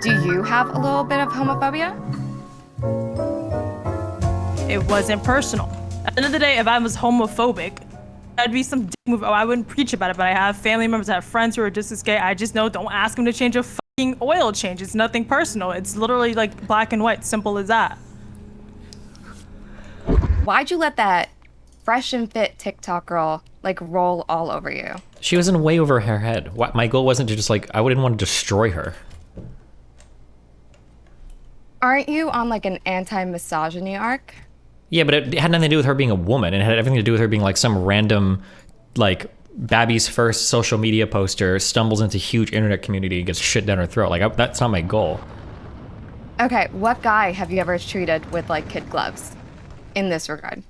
Do you have a little bit of homophobia? It wasn't personal. At the end of the day, if I was homophobic, that'd be some dick move. Oh, I wouldn't preach about it, but I have family members, I have friends who are just as gay. I just know don't ask them to change a fucking oil change. It's nothing personal. It's literally like black and white, simple as that. Why'd you let that fresh and fit TikTok girl like roll all over you? She was in way over her head. What my goal wasn't to just like, I wouldn't want to destroy her. Aren't you on like an anti-misogyny arc? Yeah, but it had nothing to do with her being a woman. It had everything to do with her being like some random, like, Babby's first social media poster, stumbles into huge internet community and gets shit down her throat. Like, that's not my goal. Okay, what guy have you ever treated with like kid gloves in this regard?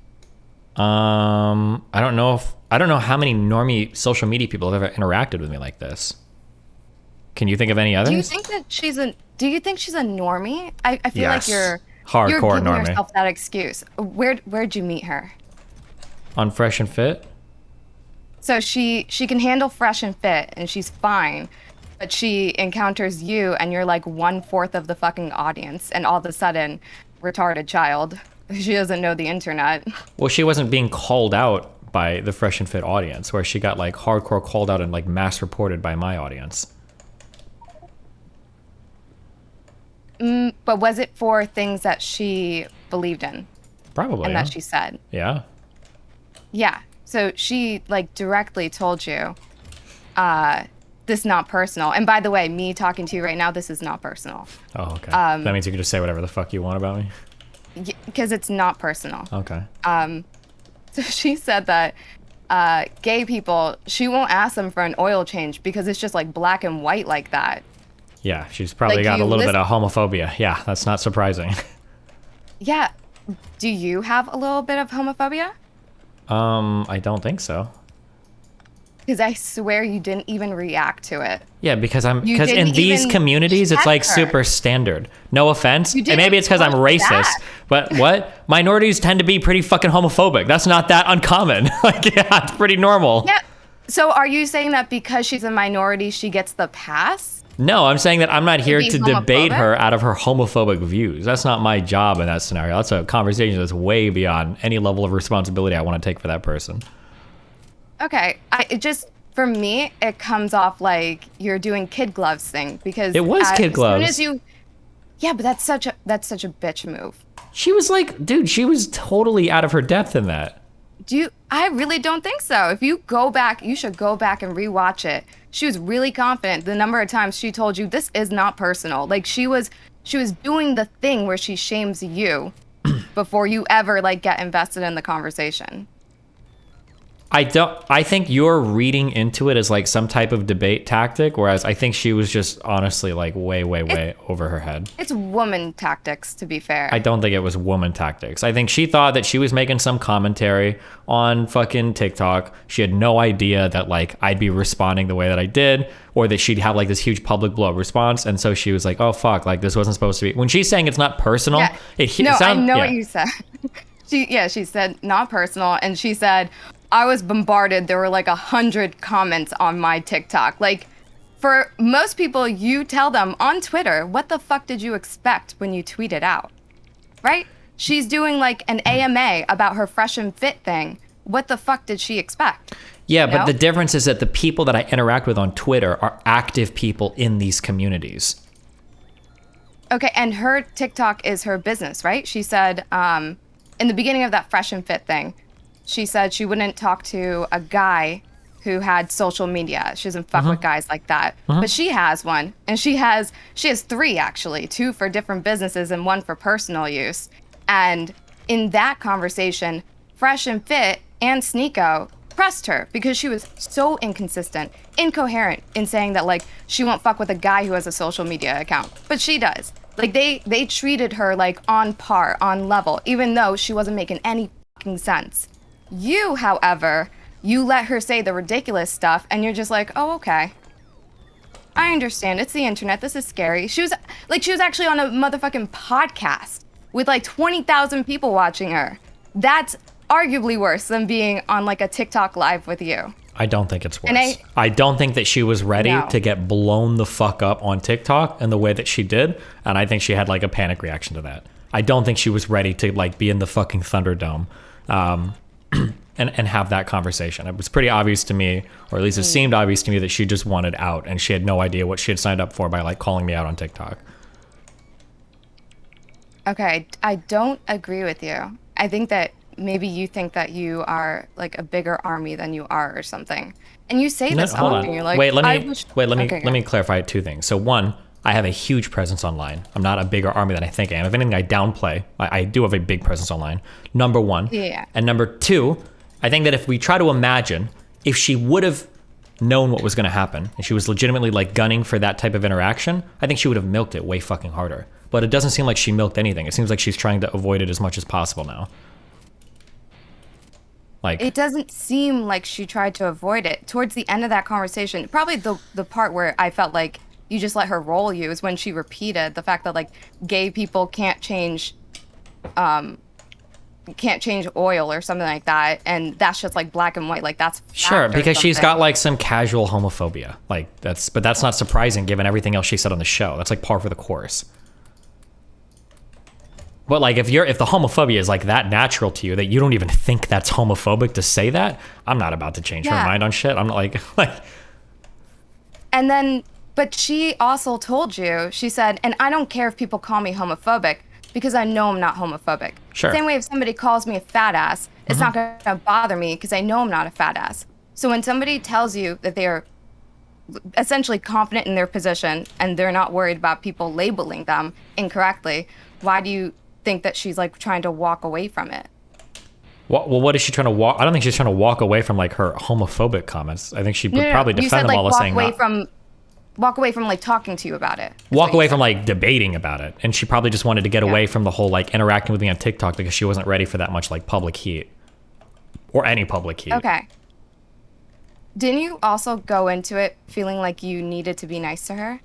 I don't know how many normie social media people have ever interacted with me like this. Can you think of any others? Do you think she's a normie? I feel Yes. like you're Hardcore giving normie. yourself that excuse. Where'd you meet her? On Fresh and Fit? So she can handle fresh and fit and she's fine, but she encounters you and you're like 1/4 of the fucking audience and all of a sudden, retarded child. She doesn't know the internet. Well, she wasn't being called out by the Fresh and Fit audience, where she got like hardcore called out and like mass reported by my audience. But was it for things that she believed in Probably. and Yeah. that she said? Yeah. Yeah. So she like directly told you, this is not personal. And by the way, me talking to you right now, this is not personal. Oh, okay. That means you can just say whatever the fuck you want about me? Because it's not personal. Okay. So she said that gay people, she won't ask them for an oil change because it's just like black and white like that. Yeah, she's probably Like, got a you little bit of homophobia. Yeah, that's not surprising. Yeah. Do you have a little bit of homophobia? I don't think so. Because I swear you didn't even react to it. Yeah, because in didn't these even communities, it's check like her. super standard. No offense, You and didn't maybe it's because I'm push racist, back. but what? Minorities tend to be pretty fucking homophobic. That's not that uncommon. Like, yeah, it's pretty normal. Yeah. So are you saying that because she's a minority, she gets the pass? No, I'm saying that I'm not here be to debate homophobic? her out of her homophobic views. That's not my job in that scenario. That's a conversation that's way beyond any level of responsibility I want to take for that person. Okay. For me, it comes off like you're doing kid gloves thing because It was kid gloves. As soon as yeah, but that's such a bitch move. She was like, dude, she was totally out of her depth in that. I really don't think so. If you go back, you should go back and rewatch it. She was really confident the number of times she told you this is not personal. Like she was doing the thing where she shames you before you ever like get invested in the conversation. I think you're reading into it as like some type of debate tactic, whereas I think she was just honestly like way over her head. It's woman tactics, to be fair. I don't think it was woman tactics. I think she thought that she was making some commentary on fucking TikTok. She had no idea that like I'd be responding the way that I did, or that she'd have like this huge public blow up response. And so she was like, oh fuck, like this wasn't supposed to be. When she's saying it's not personal, Yeah. I know what you said. She said not personal, and she said, I was bombarded. There were like 100 comments on my TikTok. Like, for most people, you tell them on Twitter, what the fuck did you expect when you tweet it out? Right? She's doing like an AMA about her fresh and fit thing. What the fuck did she expect? Yeah, You but know? the difference is that the people that I interact with on Twitter are active people in these communities. Okay, and her TikTok is her business, right? She said in the beginning of that fresh and fit thing, she said she wouldn't talk to a guy who had social media. She doesn't fuck with guys like that. But she has one, and she has 3 actually, 2 for different businesses and 1 for personal use. And in that conversation, Fresh and Fit and Sneeko pressed her because she was so inconsistent, incoherent in saying that like she won't fuck with a guy who has a social media account, but she does. Like they treated her like on par, on level, even though she wasn't making any fucking sense. You, however, you let her say the ridiculous stuff and you're just like, oh, okay. I understand. It's the internet. This is scary. She was actually on a motherfucking podcast with like 20,000 people watching her. That's arguably worse than being on like a TikTok live with you. I don't think it's worse. And I don't think that she was ready No. to get blown the fuck up on TikTok in the way that she did, and I think she had like a panic reaction to that. I don't think she was ready to like be in the fucking Thunderdome, and have that conversation. It was pretty obvious to me, or at least it seemed obvious to me, that she just wanted out, and she had no idea what she had signed up for by like calling me out on TikTok. Okay, I don't agree with you. I think that maybe you think that you are like a bigger army than you are or something. And you say this hold often. on. You're like, Let Okay, me clarify two things. So one, I have a huge presence online. I'm not a bigger army than I think I am. If anything, I downplay. I do have a big presence online. Number one. Yeah. And number two, I think that if we try to imagine if she would have known what was going to happen and she was legitimately like gunning for that type of interaction, I think she would have milked it way fucking harder. But it doesn't seem like she milked anything. It seems like she's trying to avoid it as much as possible now. Like, it doesn't seem like she tried to avoid it. Towards the end of that conversation, probably the part where I felt like you just let her roll you is when she repeated the fact that like gay people can't change oil or something like that, and that's just like black and white, like that's sure, fact or because she's something. got like some casual homophobia. Like but that's not surprising given everything else she said on the show. That's like par for the course. But like if the homophobia is like that natural to you that you don't even think that's homophobic to say that, I'm not about to change her Yeah. mind on shit. I'm not like And then, but she also told you, she said, and I don't care if people call me homophobic because I know I'm not homophobic. Sure. Same way if somebody calls me a fat ass, it's not going to bother me because I know I'm not a fat ass. So when somebody tells you that they are essentially confident in their position and they're not worried about people labeling them incorrectly, why do you think that she's like trying to walk away from it? well, what is she trying to walk? I don't think she's trying to walk away from like her homophobic comments. I think she would probably You said defend them like all as saying walk away from like talking to you about it. walk away from like debating about it, and she probably just wanted to get away from the whole like interacting with me on TikTok because she wasn't ready for that much like public heat or any public heat. Okay. Didn't you also go into it feeling like you needed to be nice to her?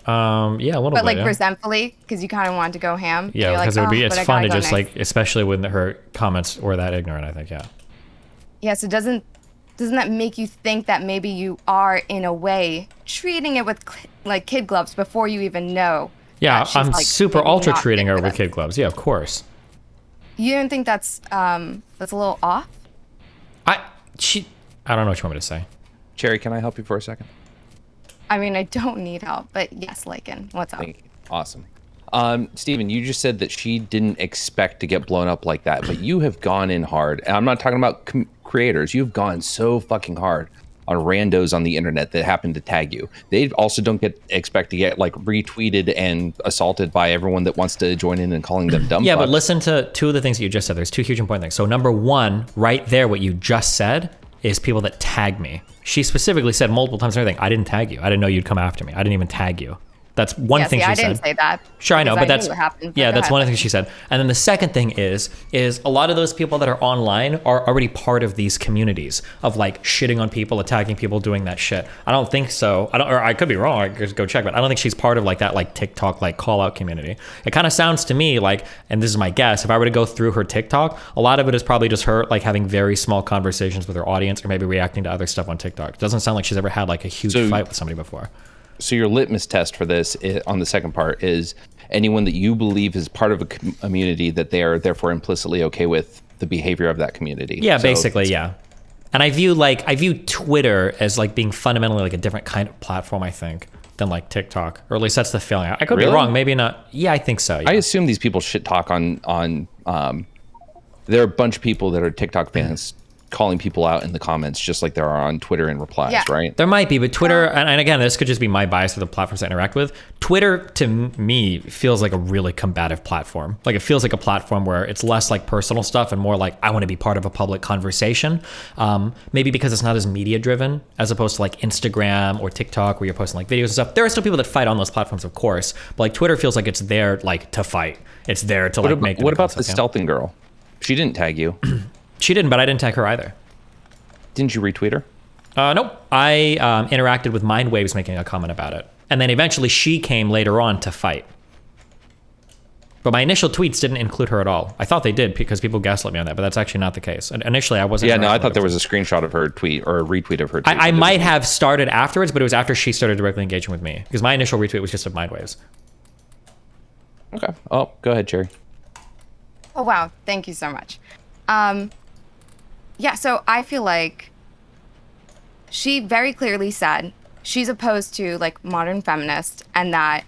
Yeah, a little But bit. like Yeah, resentfully because you kind of wanted to go ham. yeah, You're because like, it would be "Oh, it's but I fun to gotta go just nice." like, especially when her comments were that ignorant. I think, yeah. Yeah, so doesn't that make you think that maybe you are in a way treating it with like kid gloves before you even know? Yeah, that she's, I'm like, super maybe ultra not treating her into with this? kid gloves. Yeah, of course. You don't think that's a little off? I don't know what you want me to say. Chaeiry, can I help you for a second? I mean, I don't need help, but yes, Lycan, what's up? Thank you. Awesome. Steven, you just said that she didn't expect to get blown up like that, but you have gone in hard. And I'm not talking about creators. You've gone so fucking hard on randos on the internet that happen to tag you. They also don't expect to get like retweeted and assaulted by everyone that wants to join in and calling them dumb. Yeah, but fucks. listen to two of the things that you just said. There's two huge important things. So number one, right there, what you just said is people that tag me. She specifically said multiple times and everything, I didn't tag you. I didn't know you'd come after me. I didn't even tag you. That's one thing she I said. didn't say that. Sure, I know, because but that's knew what happened, but yeah, go that's ahead. one of the things she said. And then the second thing is a lot of those people that are online are already part of these communities of like shitting on people, attacking people, doing that shit. I don't think so. Or I could be wrong. I could just go check, but I don't think she's part of like that like TikTok like call out community. It kind of sounds to me like, and this is my guess, if I were to go through her TikTok, a lot of it is probably just her like having very small conversations with her audience or maybe reacting to other stuff on TikTok. It doesn't sound like she's ever had like a huge fight with somebody before. So your litmus test for this on the second part is anyone that you believe is part of a community that they are therefore implicitly okay with the behavior of that community. Yeah, So basically, yeah. And I view Twitter as like being fundamentally like a different kind of platform, I think, than like TikTok, or at least that's the feeling. I could be Really? wrong, maybe not. Yeah, I think so. Yeah. I assume these people shit talk on there are a bunch of people that are TikTok fans calling people out in the comments just like there are on Twitter in replies, Yeah. right? There might be, but Twitter, and again, this could just be my bias for the platforms I interact with. Twitter, to me, feels like a really combative platform. Like, it feels like a platform where it's less like personal stuff and more like, I want to be part of a public conversation. Maybe because it's not as media driven as opposed to like Instagram or TikTok where you're posting like videos and stuff. There are still people that fight on those platforms, of course, but like Twitter feels like it's there like to fight. It's there to like make. What about the content, stealthing girl? She didn't tag you. She didn't, but I didn't tag her either. Didn't you retweet her? Nope. I interacted with Mindwaves making a comment about it. And then eventually she came later on to fight. But my initial tweets didn't include her at all. I thought they did because people gaslit me on that, but that's actually not the case. And initially, I wasn't. Yeah, no, I thought there was a screenshot of her tweet or a retweet of her tweet. I might have started afterwards, but it was after she started directly engaging with me because my initial retweet was just of Mindwaves. Okay. Oh, go ahead, Chaeiry. Oh, wow. Thank you so much. Yeah, so I feel like she very clearly said she's opposed to like modern feminists, and that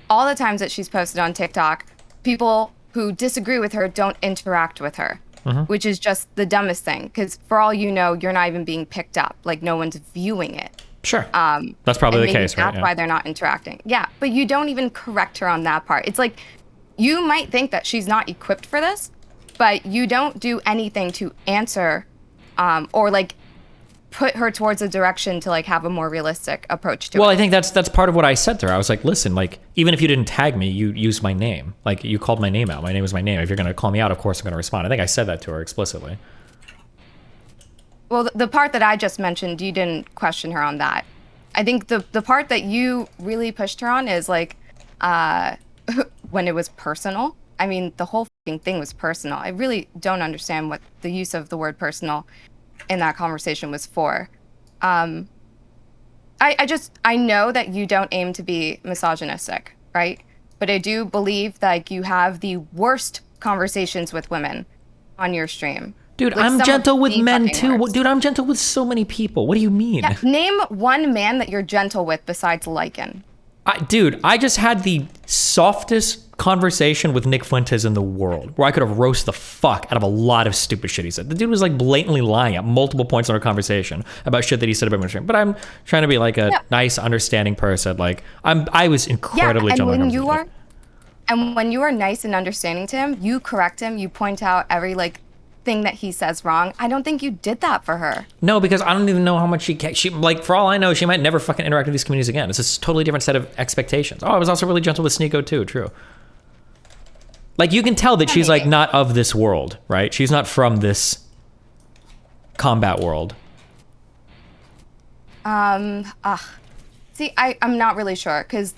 all the times that she's posted on TikTok, people who disagree with her don't interact with her, which is just the dumbest thing. Because for all you know, you're not even being picked up. Like no one's viewing it. Sure. That's probably the case, right? That's why they're not interacting. Yeah, but you don't even correct her on that part. It's like you might think that she's not equipped for this, but you don't do anything to answer or like put her towards a direction to like have a more realistic approach to it. Well, I think that's part of what I said to her. I was like, listen, like even if you didn't tag me, you used my name. Like you called my name out. My name is my name. If you're going to call me out, of course I'm going to respond. I think I said that to her explicitly. Well, the part that I just mentioned, you didn't question her on that. I think the part that you really pushed her on is like when it was personal. I mean, the whole fucking thing was personal. I really don't understand what the use of the word personal in that conversation was for. I know that you don't aim to be misogynistic, right? But I do believe that you have the worst conversations with women on your stream. Dude, Like, I'm some gentle of with the men fucking too. worst. Dude, I'm gentle with so many people. What do you mean? Yeah, name one man that you're gentle with besides Lycan. Dude, I just had the softest conversation with Nick Fuentes in the world, where I could have roasted the fuck out of a lot of stupid shit he said. The dude was like blatantly lying at multiple points in our conversation about shit that he said about my stream. But I'm trying to be like a nice, understanding person. Like I was incredibly and gentle. when you are nice and understanding to him, you correct him, you point out every like thing that he says wrong. I don't think you did that for her. No, because I don't even know how much she like, for all I know, she might never fucking interact with these communities again. It's a totally different set of expectations. Oh, I was also really gentle with Sneeko too, true. Like, you can tell that she's like not of this world, right? She's not from this combat world. See, I'm not really sure, because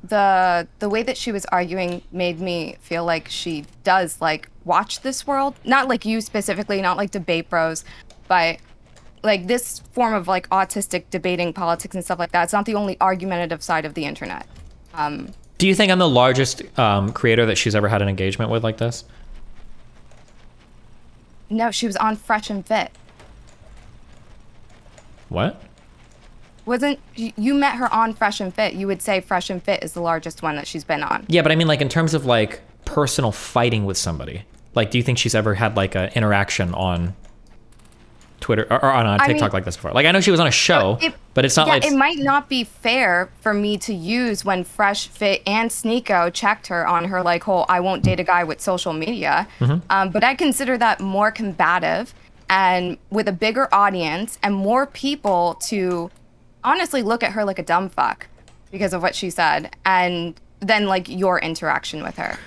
the way that she was arguing made me feel like she does like watch this world. Not like you specifically, not like debate bros, but like this form of like autistic debating politics and stuff like that. It's not the only argumentative side of the internet. Do you think I'm the largest creator that she's ever had an engagement with like this? No, she was on Fresh and Fit. What? Wasn't you met her on Fresh and Fit? You would say Fresh and Fit is the largest one that she's been on. Yeah, but I mean, like, in terms of like personal fighting with somebody, like, do you think she's ever had like an interaction on Twitter or on TikTok like this before? Like, I know she was on a show, but it's not like it might not be fair for me to use when Fresh Fit and Sneeko checked her on her like whole I won't date a guy with social media. But I consider that more combative and with a bigger audience and more people to honestly look at her like a dumb fuck because of what she said, and then like your interaction with her.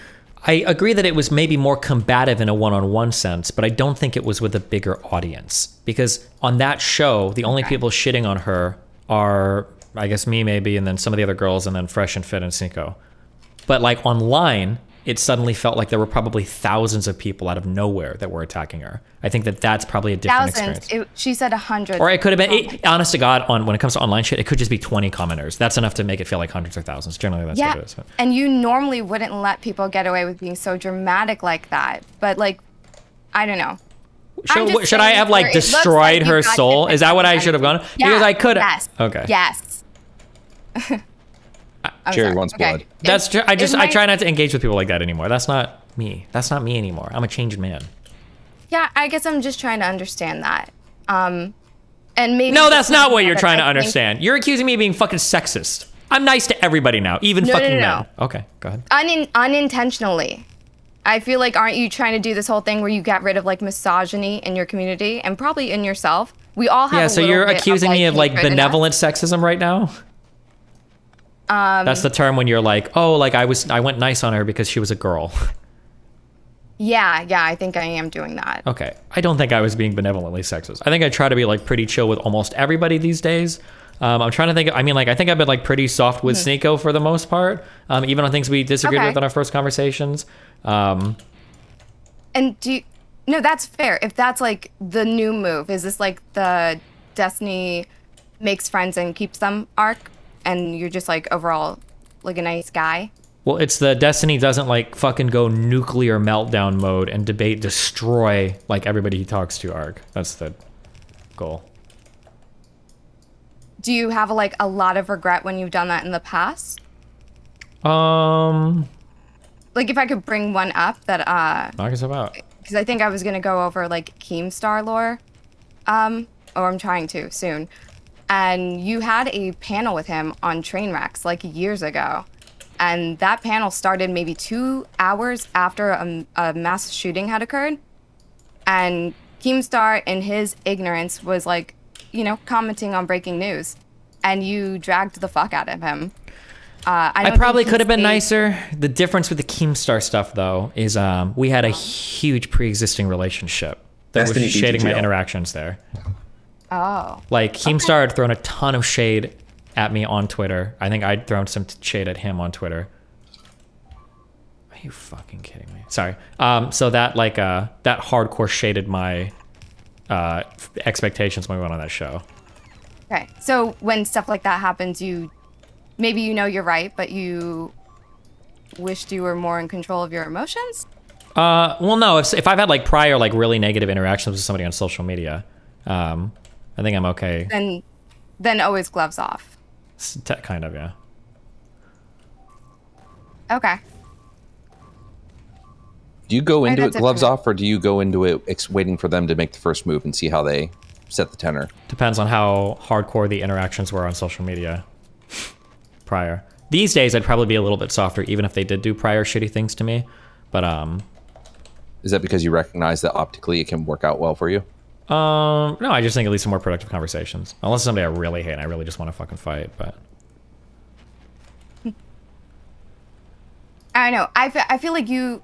I agree that it was maybe more combative in a one-on-one sense, but I don't think it was with a bigger audience, because on that show, the only people shitting on her are, I guess, me maybe, and then some of the other girls, and then Fresh and Fit and Sneeko. But like online, it suddenly felt like there were probably thousands of people out of nowhere that were attacking her. I think that that's probably a different experience. She said 100. Or it could have been, honest to God, when it comes to online shit, it could just be 20 commenters. That's enough to make it feel like hundreds or thousands. Generally, that's what it is. And you normally wouldn't let people get away with being so dramatic like that. But like, I don't know. Should I have like destroyed her soul? Is that what I should have gone? Yeah, because I could have. Yes. Okay. Yes. Chaeiry wants blood. That's I try not to engage with people like that anymore. That's not me. That's not me anymore. I'm a changed man. Yeah, I guess I'm just trying to understand that. And maybe no, that's not what you're trying to understand. You're accusing me of being fucking sexist. I'm nice to everybody now, even fucking men. Okay, go ahead. Unintentionally. I feel like, aren't you trying to do this whole thing where you get rid of like misogyny in your community and probably in yourself? We all have. Yeah, so you're accusing me of like benevolent sexism right now? That's the term when you're like, oh, like I went nice on her because she was a girl. Yeah, I think I am doing that. Okay. I don't think I was being benevolently sexist. I think I try to be like pretty chill with almost everybody these days. I'm trying to think. I mean, like, I think I've been like pretty soft with Sneeko for the most part, even on things we disagreed with in our first conversations. And no, that's fair. If that's like the new move, is this like the Destiny makes friends and keeps them arc, and you're just like overall like a nice guy? Well, it's the Destiny doesn't like fucking go nuclear meltdown mode and destroy like everybody he talks to arc. That's the goal. Do you have like a lot of regret when you've done that in the past? Like, Like if I could bring one up that knock us about. because I think I was gonna go over like Keemstar lore, or I'm trying to soon. And you had a panel with him on Trainwrecks like years ago. And that panel started maybe 2 hours after a mass shooting had occurred. And Keemstar, in his ignorance, was like, you know, commenting on breaking news. And you dragged the fuck out of him. I probably could have been nicer. The difference with the Keemstar stuff, though, is we had a huge pre-existing relationship that Destiny was shading my BTGL. interactions there. Oh. Like, Keemstar had thrown a ton of shade at me on Twitter. I think I'd thrown some shade at him on Twitter. Are you fucking kidding me? Sorry. So that, like, that hardcore shaded my expectations when we went on that show. Okay. So when stuff like that happens, maybe you know you're right, but you wished you were more in control of your emotions? Well, no. If I've had, like, prior, like, really negative interactions with somebody on social media, I think I'm okay. Then always gloves off. Kind of, yeah. Okay. Do you go into it that's it gloves for me. off, or do you go into it waiting for them to make the first move and see how they set the tenor? Depends on how hardcore the interactions were on social media prior. These days, I'd probably be a little bit softer, even if they did do prior shitty things to me. But Is that because you recognize that optically it can work out well for you? no, I just think at least some more productive conversations. Unless somebody I really hate and I really just want to fucking fight. But I know. I feel like you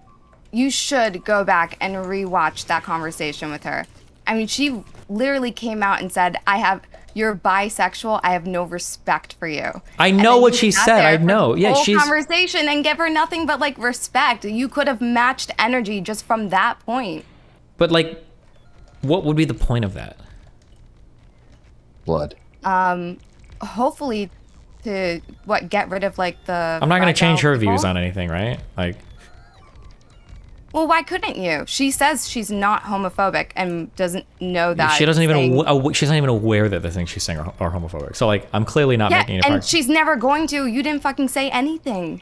should go back and rewatch that conversation with her. I mean, she literally came out and said, you're bisexual. I have no respect for you. I And know then what you she sat said. there I for know. the Yeah, whole she's conversation and give her nothing but like respect. You could have matched energy just from that point. But like, what would be the point of that? Blood. Hopefully to get rid of like the I'm not going to change her fragile views people. on anything, right? Like, Well, why couldn't you? She says she's not homophobic and doesn't know that. she doesn't even. saying- She's not even aware that the things she's saying are homophobic. So like, I'm clearly not Yeah, making any and progress. she's never going to. You didn't fucking say anything.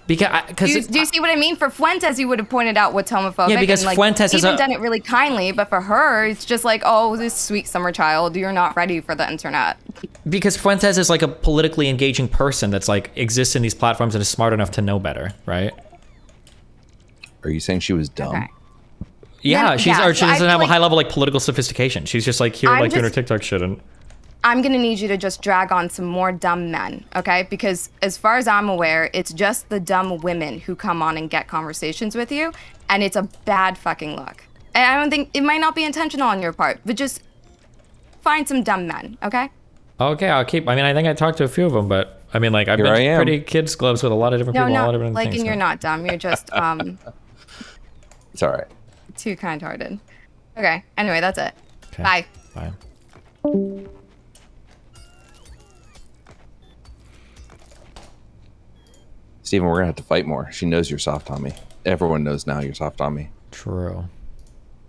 Do you see what I mean? For Fuentes, you would have pointed out what's homophobic. Yeah, because and, like, Fuentes is even a- done it really kindly, but for her, it's just like, oh, this sweet summer child, you're not ready for the internet. Because Fuentes is like a politically engaging person that's like exists in these platforms and is smart enough to know better, right? Are you saying she was dumb? Okay. Yeah, she so I doesn't feel have a like- high level like political sophistication. She's just like here I'm like doing her just- TikTok shit and I'm gonna need you to just drag on some more dumb men, okay? Because as far as I'm aware, it's just the dumb women who come on and get conversations with you, and it's a bad fucking look. And I don't think it might not be intentional on your part, but just find some dumb men, okay? okay, I'll keep. I mean, I think I talked to a few of them, but I mean, like I've Here been I am. pretty kids clubs with a lot of different No, people, a lot no, of different like, things. and you're so- not dumb. You're just It's all right. too kind-hearted. Okay. Anyway, that's it. Okay, Bye. Bye. Steven, we're gonna have to fight more. She knows you're soft on me. Everyone knows now you're soft on me. True.